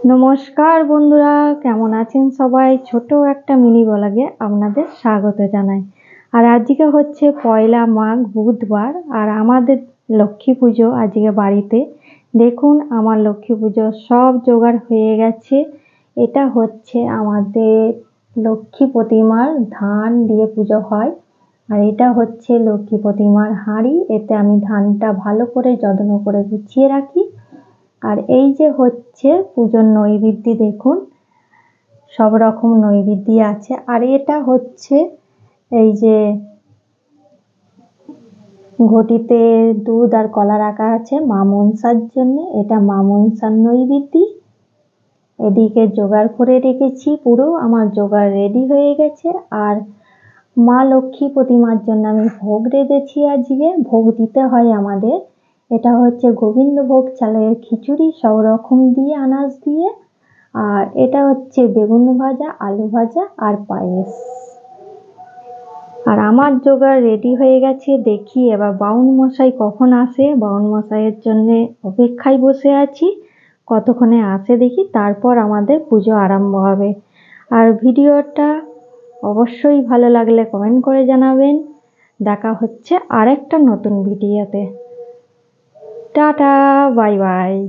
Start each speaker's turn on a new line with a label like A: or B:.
A: নমস্কার বন্ধুরা, কেমন আছেন সবাই? ছোট একটা মিনি ব্লগে আপনাদের স্বাগত জানাই। আর আজকে হচ্ছে পয়লা মাঘ বুধবার, আর আমাদের লক্ষ্মী পুজো আজকে বাড়িতে। দেখুন আমার লক্ষ্মী পুজো সব জোগাড় হয়ে গেছে। এটা হচ্ছে আমাদের লক্ষ্মী প্রতিমার ধান দিয়ে পুজো হয়। আর এটা হচ্ছে লক্ষ্মী প্রতিমার হাঁড়ি, এতে আমি ধানটা ভালো করে যত্ন করে গুছিয়ে রাখি। আর এই যে হচ্ছে পুজোর নৈবেদ্য, দেখুন সব রকম নৈবেদ্য আছে। আর এটা হচ্ছে এই যে ঘটিতে দুধ আর কলা রাখা আছে মা মনসার জন্য, এটা মা মনসার নৈবেদ্য। এদিকে জোগাড় করে রেখেছি, পুরো আমার জোগাড় রেডি হয়ে গেছে। আর মা লক্ষ্মী প্রতিমার জন্য আমি ভোগ রেঁধেছি, আজকে ভোগ দিতে হয় আমাদের। এটা হচ্ছে গোবিন্দভোগ চালের খিচুড়ি, সব রকম দিয়ে আনাজ দিয়ে। আর এটা হচ্ছে বেগুন ভাজা, আলু ভাজা আর পায়েস। আর আমার জোগাড় রেডি হয়ে গেছে। দেখি এবার বাউন মশাই কখন আসে, বাউন মশাইয়ের জন্যে অপেক্ষায় বসে আছি। কতক্ষণে আসে দেখি, তারপর আমাদের পুজো আরম্ভ হবে। আর ভিডিওটা অবশ্যই ভালো লাগলে কমেন্ট করে জানাবেন। দেখা হচ্ছে আরেকটা নতুন ভিডিওতে। Tata, bye bye.